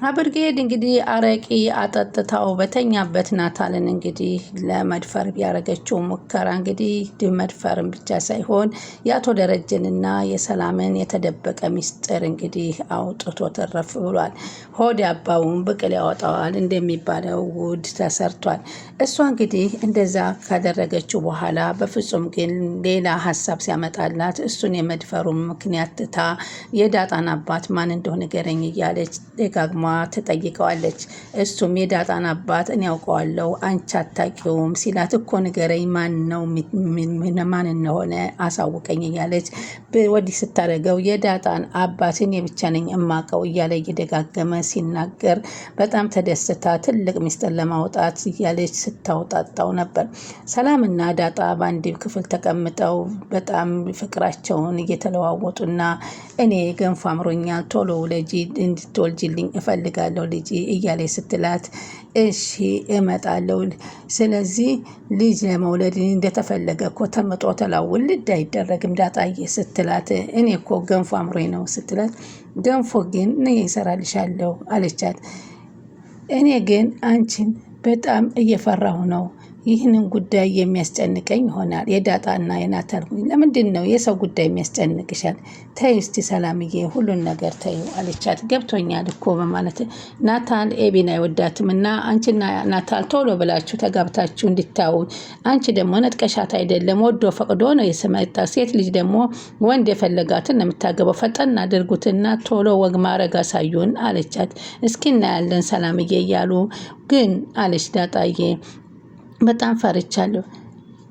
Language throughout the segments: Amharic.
አብርጌድ እንግዲህ አረቂ አጠጥታው በተኛበት ናታልን እንግዲህ ለመድፈር ያደረገችው ሙከራ እንግዲህ መድፈርን ብቻ ሳይሆን የአቶ ደረጀንና የሰላምን የተደበቀ ሚስጥር እንግዲህ አውጥቶ ተረፍ ብሏል። ሆድ ያባውን ብቅል ያወጣዋል እንደሚባለው ውድ ተሰርቷል። እሷ እንግዲህ እንደዛ ካደረገችው በኋላ በፍጹም ግን ሌላ ሀሳብ ሲያመጣላት እሱን የመድፈሩን ምክንያት ትታ የዳጣን አባት ማን እንደሆነ ንገረኝ እያለች ደጋግማ ትጠይቀዋለች። እሱም የዳጣን አባት እኔ ያውቀዋለሁ አንቺ አታውቂውም ሲላት እኮ ንገረኝ ማን ነው ማን እንደሆነ አሳውቀኝ እያለች ወዲህ ስታደርገው የዳጣን አባት እኔ ብቻ ነኝ እማውቀው እያለ እየደጋገመ ሲናገር በጣም ተደስታ ትልቅ ሚስጥር ለማውጣት እያለች ስታውጣጣው ነበር። ሰላምና ዳጣ በአንድ ክፍል ተቀምጠው በጣም ፍቅራቸውን እየተለዋወጡና እኔ ገንፎ አምሮኛል ቶሎ ውለጂ እንድትወልጂልኝ እፈልጋለሁ ልጅ እያለች ስትላት እሺ እመጣለሁ፣ ስለዚህ ልጅ ለመውለድ እንደተፈለገ እኮ ተምጦ ተላውል ልድ አይደረግም ዳጣዬ ስትላት እኔ እኮ ገንፎ አምሮኝ ነው ስትላት ገንፎ ግን እኔ እሰራልሻለሁ አለቻት። እኔ ግን አንቺን በጣም እየፈራሁ ነው፣ ይህንን ጉዳይ የሚያስጨንቀኝ ይሆናል። የዳጣና የናታል ለምንድን ነው የሰው ጉዳይ የሚያስጨንቅሻል? ተይ እስቲ ሰላምዬ ሁሉን ነገር ተይ አለቻት። ገብቶኛል እኮ በማለት ናታል ኤቢን አይወዳትም እና አንቺና ናታል ቶሎ ብላችሁ ተጋብታችሁ እንድታዩ፣ አንቺ ደግሞ ነጥቀሻት አይደለም ወዶ ፈቅዶ ነው የሰመጣ። ሴት ልጅ ደግሞ ወንድ የፈለጋትን ነው የምታገባው። ፈጠን አድርጉትና ቶሎ ወግ ማረግ አሳዩን አለቻት። እስኪ እናያለን ሰላምዬ እያሉ ግን አለች ዳጣዬ በጣም ፈርቻለሁ።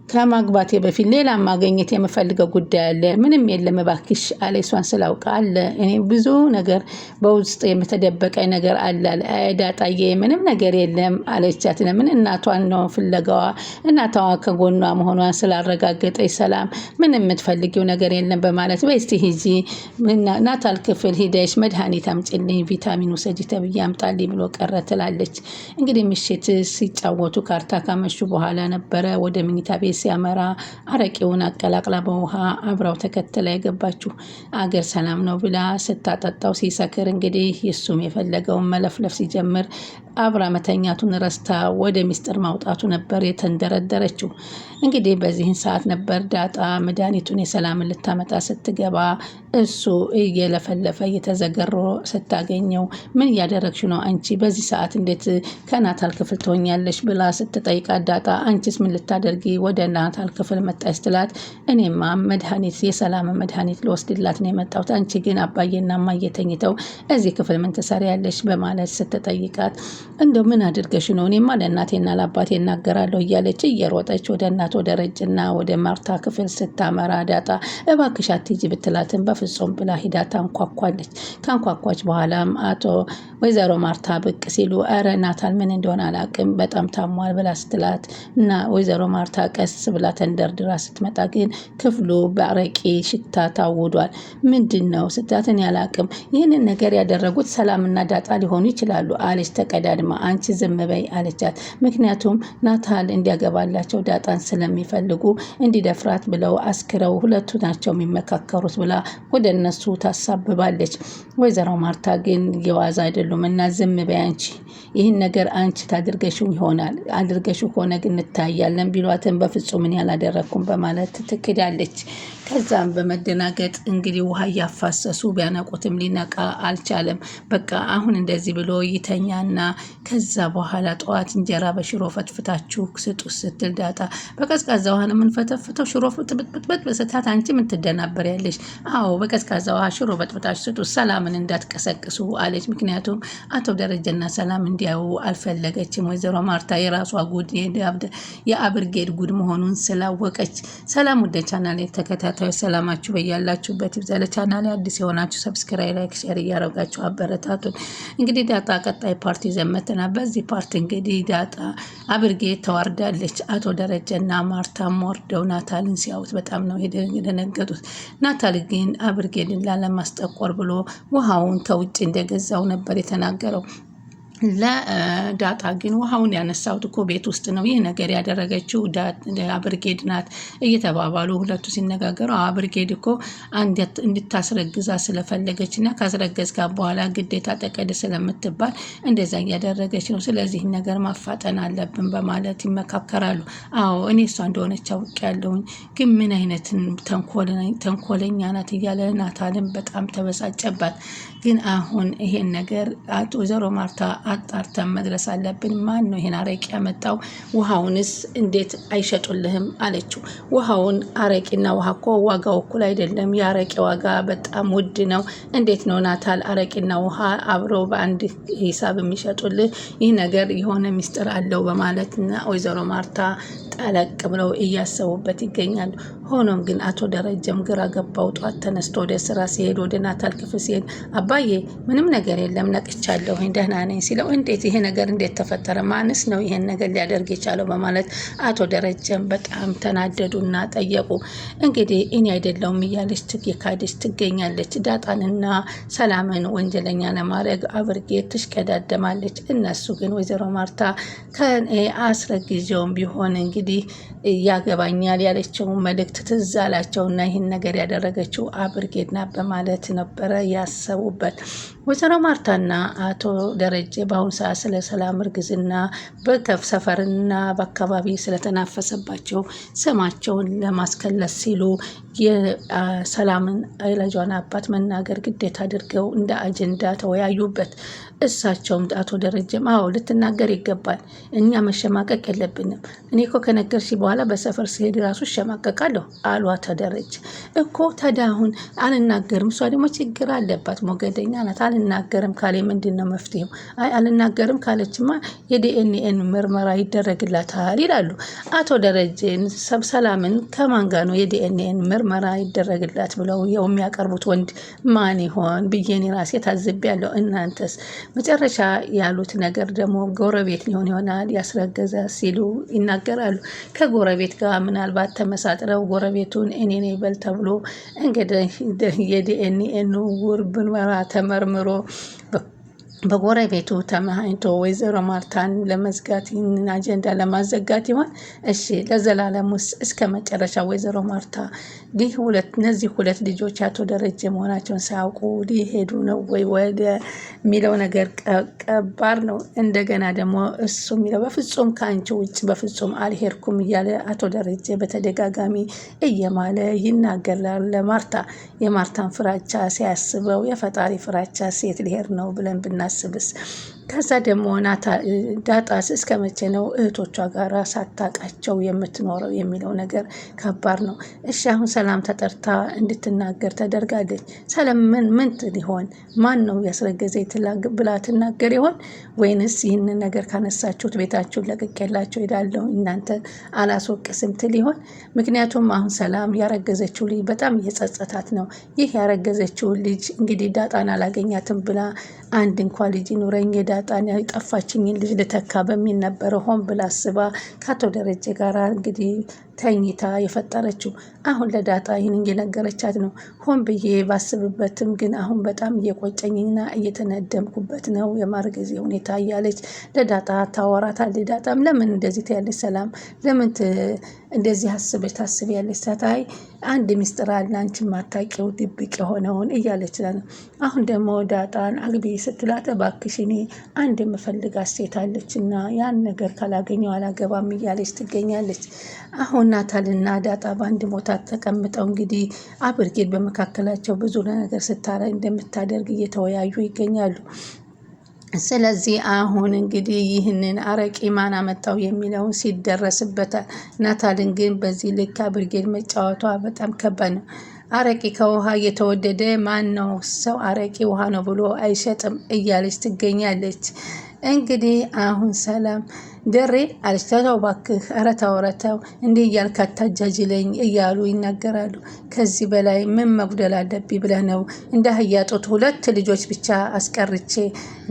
ከማግባቴ በፊት ሌላ ማግኘት የምፈልገው ጉዳይ አለ። ምንም የለም እባክሽ አለ። እሷን ስላውቃ አለ እኔ ብዙ ነገር በውስጥ የምተደበቀ ነገር አለ። ዳጣዬ ምንም ነገር የለም አለቻት። ለምን እናቷን ነው ፍለጋዋ። እናቷ ከጎኗ መሆኗን ስላረጋገጠች ሰላም ምንም የምትፈልጊው ነገር የለም በማለት በስቲ ሂጂ ናታል ክፍል ሂደሽ መድኃኒት አምጪልኝ ቪታሚን ውሰጂ ተብዬ አምጣልኝ ብሎ ቀረ ትላለች። እንግዲህ ምሽት ሲጫወቱ ካርታ ካመሹ በኋላ ነበረ ወደ መኝታ ቤት ሲያመራ አረቄውን አቀላቅላ በውሃ አብራው ተከትላ የገባችው። አገር ሰላም ነው ብላ ስታጠጣው ሲሰክር እንግዲህ እሱም የፈለገውን መለፍለፍ ሲጀምር አብራ መተኛቱን ረስታ ወደ ሚስጥር ማውጣቱ ነበር የተንደረደረችው። እንግዲህ በዚህን ሰዓት ነበር ዳጣ መድኃኒቱን የሰላምን ልታመጣ ስትገባ እሱ እየለፈለፈ እየተዘገሮ ስታገኘው ምን እያደረግሽ ነው አንቺ በዚህ ሰዓት እንዴት ከናታል ክፍል ትሆኛለሽ ብላ ስትጠይቃት ዳጣ አንቺስ ምን ልታደርጊ ወደ ናታል ክፍል መጣች ስትላት እኔማ መድኃኒት የሰላም መድኃኒት ልወስድላት ነው የመጣሁት፣ አንቺ ግን አባዬና እማዬ ተኝተው እዚህ ክፍል ምን ትሰሪያለሽ በማለት ስትጠይቃት እንደው ምን አድርገሽ ነው እኔማ ለእናቴና ለአባቴ እናገራለሁ እያለች እየሮጠች ወደ እናት ወደ ረጅና ወደ ማርታ ክፍል ስታመራ ዳጣ እባክሽ አትሂጂ ብትላትን በፍጹም ብላ ሂዳ ታንኳኳለች። ካንኳኳች በኋላም አቶ ወይዘሮ ማርታ ብቅ ሲሉ ኧረ ናታል ምን እንደሆነ አላቅም በጣም ታሟል ብላ ስትላት እና ወይዘሮ ማርታ ቀስ ብላ ተንደርድራ ስትመጣ ግን ክፍሉ በአረቂ ሽታ ታውዷል። ምንድን ነው ስትላትን ያላቅም ይህንን ነገር ያደረጉት ሰላምና ዳጣ ሊሆኑ ይችላሉ አለች ተቀዳድማ። አንቺ ዝም በይ አለቻት። ምክንያቱም ናታል እንዲያገባላቸው ዳጣን ስለሚፈልጉ እንዲደፍራት ብለው አስክረው ሁለቱ ናቸው የሚመካከሩት ብላ ወደ እነሱ ታሳብባለች። ወይዘሮ ማርታ ግን የዋዛ አይደሉም እና ዝም በይ አንቺ ይህን ነገር አንቺ ታድርገሽው ይሆናል አድርገሽው ሆነ ግን እንታያለን ቢሏትን በፍጹም እኔ ያላደረኩም በማለት ትክዳለች። ከዛም በመደናገጥ እንግዲህ ውሃ እያፋሰሱ ቢያነቁትም ሊነቃ አልቻለም። በቃ አሁን እንደዚህ ብሎ ይተኛና ከዛ በኋላ ጠዋት እንጀራ በሽሮ ፈትፍታችሁ ስጡ ስትል ዳጣ በቀዝቃዛ ውሃ ነው የምንፈተፍተው ሽሮ ፍጥብጥብጥ በስታት አንቺ ምን ትደናበሪያለሽ? አዎ በቀዝቃዛ ውሃ ሽሮ በጥብጣችሁ ስጡ ሰላምን እንዳትቀሰቅሱ አለች። ምክንያቱም አቶ ደረጀና ሰላም እንዲያዩ አልፈለገችም። ወይዘሮ ማርታ የራሷ ጉድ የአብርጌድ ጉድ መሆኑን ስላወቀች። ሰላም ወደ ቻናል ተከታታዮች ሰላማችሁ በያላችሁበት ይብዛ። ለቻናል አዲስ የሆናችሁ ሰብስክራይብ ላይክ ሼር እያደረጋችሁ አበረታቱን። እንግዲህ ዳጣ ቀጣይ ፓርቲ ዘመተና በዚህ ፓርቲ እንግዲህ ዳጣ አብርጌድ ተዋርዳለች። አቶ ደረጀና ማርታም ወርደው ናታልን ሲያዩት በጣም ነው የደነገጡት። ናታል ግን አብርጌድን ላለማስጠቆር ብሎ ውሃውን ከውጭ እንደገዛው ነበር የተናገረው። ለዳጣ ግን ውሃውን ያነሳሁት እኮ ቤት ውስጥ ነው፣ ይህ ነገር ያደረገችው አብርጌድ ናት እየተባባሉ ሁለቱ ሲነጋገሩ፣ አብርጌድ እኮ እንድታስረግዛ ስለፈለገች እና ካስረገዝካ በኋላ ግዴታ ጠቀድ ስለምትባል እንደዛ እያደረገች ነው፣ ስለዚህ ነገር ማፋጠን አለብን በማለት ይመካከራሉ። አዎ እኔ እሷ እንደሆነች አውቄያለሁኝ፣ ግን ምን አይነት ተንኮለኛ ናት እያለ ናታልን በጣም ተበሳጨባት። ግን አሁን ይሄን ነገር ወይዘሮ ማርታ አጣርተን መድረስ አለብን። ማን ነው ይሄን አረቂ ያመጣው? ውሃውንስ እንዴት አይሸጡልህም አለችው። ውሃውን አረቂና ውሃ እኮ ዋጋው እኩል አይደለም። የአረቂ ዋጋ በጣም ውድ ነው። እንዴት ነው ናታል አረቂና ውሃ አብረው በአንድ ሂሳብ የሚሸጡልህ? ይህ ነገር የሆነ ሚስጥር አለው በማለትና ወይዘሮ ማርታ ጠለቅ ብለው እያሰቡበት ይገኛሉ። ሆኖም ግን አቶ ደረጀም ግራ ገባው። ጧት ተነስቶ ወደ ስራ ሲሄድ ወደ ናታል ክፍል ሲሄድ አባዬ ምንም ነገር የለም ነቅቻለሁ ደህና ነኝ ሲለው እንዴት ይሄ ነገር እንዴት ተፈጠረ? ማንስ ነው ይሄን ነገር ሊያደርግ የቻለው? በማለት አቶ ደረጀም በጣም ተናደዱና ጠየቁ። እንግዲህ እኔ አይደለሁም እያለች የካደች ትገኛለች። ዳጣንና ሰላምን ወንጀለኛ ለማድረግ አብርጌት ትሽቀዳደማለች። እነሱ ግን ወይዘሮ ማርታ ከአስረግዤውም ቢሆን እንግዲህ ያገባኛል ያለችውን መልእክት ትዝ አላቸውና ይህን ነገር ያደረገችው አብርጌድ ናት በማለት ነበረ ያሰቡበት። ወይዘሮ ማርታና አቶ ደረጀ በአሁኑ ሰዓት ስለ ሰላም እርግዝና በከፍ ሰፈርና በአካባቢ ስለተናፈሰባቸው ስማቸውን ለማስከለስ ሲሉ የሰላምን ልጇን አባት መናገር ግዴታ አድርገው እንደ አጀንዳ ተወያዩበት። እሳቸውም አቶ ደረጀም አዎ ልትናገር ይገባል፣ እኛ መሸማቀቅ የለብንም። እኔ እኮ ከነገርሽ በኋላ በሰፈር ሲሄድ ራሱ እሸማቀቃለሁ አሉ አቶ ደረጀ። እኮ ተዳሁን አልናገርም፣ እሷ ደግሞ ችግር አለባት ሞገደኛ ናት፣ አልናገርም ካለ ምንድን ነው መፍትሄው? አይ አልናገርም ካለችማ የዲኤንኤን ምርመራ ይደረግላታል ይላሉ አቶ ደረጀን። ሰላምን ከማን ጋር ነው የዲኤንኤን ምርመራ ይደረግላት ብለው የሚያቀርቡት ወንድ ማን ይሆን ብዬ እኔ ራሴ ታዝቤያለሁ። እናንተስ? መጨረሻ ያሉት ነገር ደግሞ ጎረቤት ሊሆን ይሆናል ያስረገዘ ሲሉ ይናገራሉ። ከጎረቤት ጋር ምናልባት ተመሳጥረው ጎረቤቱን እኔ ነኝ በል ተብሎ እንግዲህ የዲኤንኤን ምርመራ ተመርምሮ በጎረቤቱ ተመሃኝቶ ወይዘሮ ማርታን ለመዝጋት ይህንን አጀንዳ ለማዘጋት ይሆን? እሺ ለዘላለም ውስጥ እስከ መጨረሻ ወይዘሮ ማርታ እነዚህ ሁለት ልጆች አቶ ደረጀ መሆናቸውን ሳያውቁ ሊሄዱ ነው ወይ ወደ የሚለው ነገር ቀባር ነው። እንደገና ደግሞ እሱ የሚለው በፍጹም ከአንቺ ውጭ በፍጹም አልሄድኩም እያለ አቶ ደረጀ በተደጋጋሚ እየማለ ይናገራል ለማርታ። የማርታን ፍራቻ ሲያስበው የፈጣሪ ፍራቻ ሴት ሊሄድ ነው ብለን ብናስብስ? ከዛ ደግሞ ዳጣስ እስከ መቼ ነው እህቶቿ ጋር ሳታቃቸው የምትኖረው የሚለው ነገር ከባድ ነው። እሺ አሁን ሰላም ተጠርታ እንድትናገር ተደርጋለች። ሰላም ምን ሊሆን ማን ነው ያስረገዘኝ ብላ ትናገር ይሆን? ወይንስ ይህንን ነገር ካነሳችሁት ቤታችሁን ለቅቄላችሁ ሄዳለሁ እናንተ አላስወቅስም ትል ይሆን? ምክንያቱም አሁን ሰላም ያረገዘችው ልጅ በጣም እየጸጸታት ነው። ይህ ያረገዘችውን ልጅ እንግዲህ ዳጣን አላገኛትም ብላ አንድ እንኳ ልጅ ኑረኝ የዳጣን የጠፋችኝን ልጅ ልተካ በሚል ነበረ ሆን ብላ አስባ ከአቶ ደረጀ ጋር እንግዲህ ተኝታ የፈጠረችው። አሁን ለዳጣ ይህን እየነገረቻት ነው። ሆን ብዬ ባስብበትም ግን አሁን በጣም እየቆጨኝና እየተነደምኩበት ነው የማርገዜ ሁኔታ እያለች ለዳጣ ታወራታለች። ዳጣም ለምን እንደዚህ ትያለች? ሰላም ለምን እንደዚህ አስበሽ ታስቢያለሽ? ሳታይ አንድ ሚስጥር አለ አንቺ ማታውቂው ድብቅ የሆነውን እያለች ነው። አሁን ደግሞ ዳጣን አግቢ ስትላት እባክሽ እኔ አንድ የምፈልጋት ሴት አለች እና ያን ነገር ካላገኘው አላገባም እያለች ትገኛለች። አሁን ናታልና ዳጣ በአንድ ቦታ ተቀምጠው እንግዲህ አብርጌድ በመካከላቸው ብዙ ነገር እንደምታደርግ እየተወያዩ ይገኛሉ። ስለዚህ አሁን እንግዲህ ይህንን አረቂ ማን አመጣው የሚለውን ሲደረስበታል። ናታልን ግን በዚህ ልክ አብርጌድ መጫወቷ በጣም ከባድ ነው። አረቂ ከውሃ እየተወደደ ማን ነው ሰው አረቂ ውሃ ነው ብሎ አይሸጥም እያለች ትገኛለች። እንግዲህ አሁን ሰላም ደሬ አለች። ተው እባክህ ኧረ ተው እንዲህ እያልክ አታጃጅለኝ እያሉ ይናገራሉ። ከዚህ በላይ ምን መጉደል አለብኝ ብለህ ነው እንደ አህያ ጡት 2 ልጆች ብቻ አስቀርቼ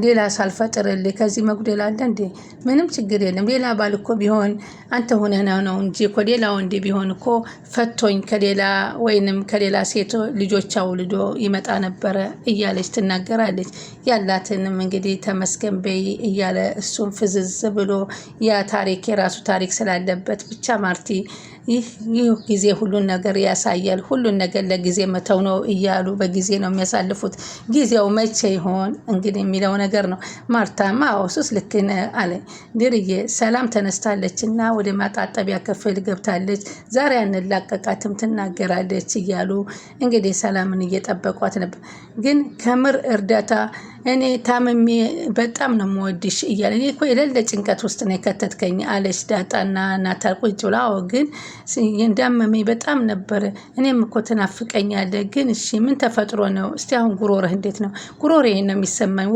ሌላ ሳልፈጥርልህ ከዚህ መጉደል አለ እንዴ? ምንም ችግር የለም። ሌላ ባል እኮ ቢሆን አንተ ሆነህ ነው እንጂ እኮ ሌላ ወንድ ቢሆን እኮ ፈቶኝ ከሌላ ሴት ልጆች አውልዶ ይመጣ ነበረ እያለች ትናገራለች። ያላትንም እንግዲህ ተመስገን በይ እያለ እሱም ፍዝዝ ብሎ ያ ታሪክ የራሱ ታሪክ ስላለበት ብቻ ማርቲ ይህ ጊዜ ሁሉን ነገር ያሳያል፣ ሁሉን ነገር ለጊዜ መተው ነው እያሉ በጊዜ ነው የሚያሳልፉት። ጊዜው መቼ ይሆን እንግዲህ የሚለው ነገር ነው። ማርታማ ሱስ ልክ ነህ አለ ድርዬ። ሰላም ተነስታለች እና ወደ ማጣጠቢያ ክፍል ገብታለች። ዛሬ አንላቀቃትም ትናገራለች እያሉ እንግዲህ ሰላምን እየጠበቋት ነበር። ግን ከምር እርዳታ እኔ ታምሜ በጣም ነው የምወድሽ እያለ እኔ እኮ የሌለ ጭንቀት ውስጥ ነው የከተትከኝ አለች ዳጣና ናታል ቁጭ ብላ። ግን እንዳመመኝ በጣም ነበር። እኔም እኮ ትናፍቀኛለህ። ግን እሺ ምን ተፈጥሮ ነው? እስቲ አሁን ጉሮሮህ እንዴት ነው? ጉሮሮዬን ነው የሚሰማኝ።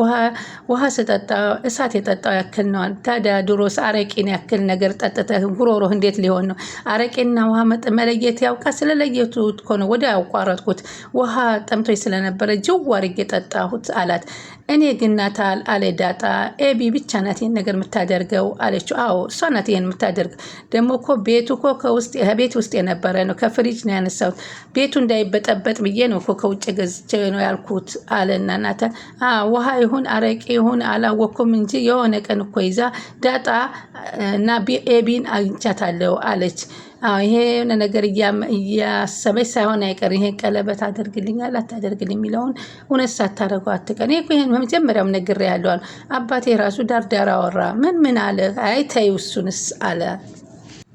ውሃ ስጠጣ እሳት የጠጣው ያክል ነው። ታዲያ ድሮስ አረቄን ያክል ነገር ጠጥተህ ጉሮሮህ እንዴት ሊሆን ነው? አረቄና ውሃ መለየት ያውቃ? ስለለየቱ እኮ ነው ወደ ያቋረጥኩት። ውሃ ጠምቶኝ ስለነበረ ጅው አድርጌ ጠጣሁት አላት። እኔ ግን ናታል አለ ዳጣ፣ ኤቢ ብቻ ናት ይህን ነገር የምታደርገው አለችው። አዎ እሷ ናት ይህን የምታደርገው። ደግሞ እኮ ቤቱ እኮ ከቤት ውስጥ የነበረ ነው፣ ከፍሪጅ ነው ያነሳሁት። ቤቱ እንዳይበጠበጥ ብዬ ነው እኮ ከውጭ ገዝቼ ነው ያልኩት አለና ናታል። ውሃ ይሁን አረቄ ይሁን አላወኩም እንጂ የሆነ ቀን እኮ ይዛ ዳጣ እና ኤቢን አግኝቻታለሁ አለች። ይሄ የሆነ ነገር እያሰበች ሳይሆን አይቀር ይሄ ቀለበት አደርግልኛል አታደርግልኝ የሚለውን እውነት ሳታደርገው አትቀር። ይሄን በመጀመሪያም ነግሬያለሁ። አባቴ ራሱ ዳርዳር አወራ። ምን አለ? አይ ተይው እሱንስ አለ።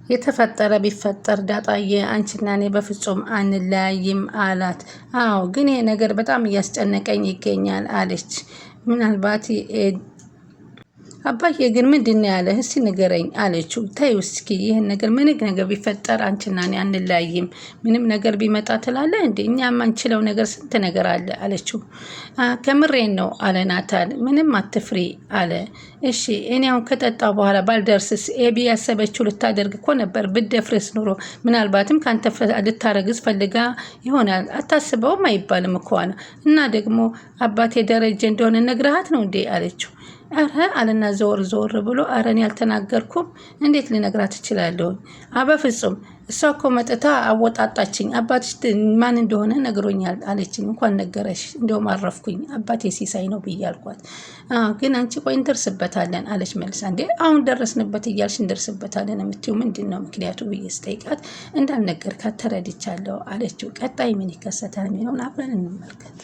የተፈጠረ ቢፈጠር ዳጣዬ አንቺና እኔ በፍጹም አንለያይም አላት። አዎ ግን ይሄ ነገር በጣም እያስጨነቀኝ ይገኛል አለች። ምናልባት አባዬ ግን ምንድን ነው ያለ? እስቲ ንገረኝ አለችው። ተይው እስኪ ይህን ነገር ምን ነገር ቢፈጠር አንቺና እኔ አንለያይም፣ ምንም ነገር ቢመጣ ትላለህ እንዴ? እኛ የማንችለው ነገር ስንት ነገር አለ አለችው። ከምሬን ነው አለ ናታል። ምንም አትፍሪ አለ። እሺ እኔ አሁን ከጠጣው በኋላ ባልደርስስ? ኤቢ ያሰበችው ልታደርግ እኮ ነበር። ብትደፍርስ ኑሮ ምናልባትም ከአንተ ልታረግዝ ፈልጋ ይሆናል። አታስበውም አይባልም እኮ ነው። እና ደግሞ አባቴ ደረጀ እንደሆነ ነግረሃት ነው እንዴ አለችው። አረ አለና ዞር ብሎ አረ እኔ ያልተናገርኩም፣ እንዴት ልነግራት እችላለሁ? በፍጹም እሷ እኮ መጥታ አወጣጣችኝ። አባትሽ ማን እንደሆነ ነግሮኛል አለችኝ። እንኳን ነገረሽ፣ እንደውም አረፍኩኝ። አባቴ ሲሳይ ነው ብዬ አልኳት። ግን አንቺ ቆይ እንደርስበታለን አለች መልሳ። እንዴ አሁን ደረስንበት እያልሽ እንደርስበታለን የምትይው ምንድን ነው ምክንያቱ ብዬ ስጠይቃት እንዳልነገርካት ተረድቻለሁ አለችው። ቀጣይ ምን ይከሰታል የሚለውን አብረን እንመልከት።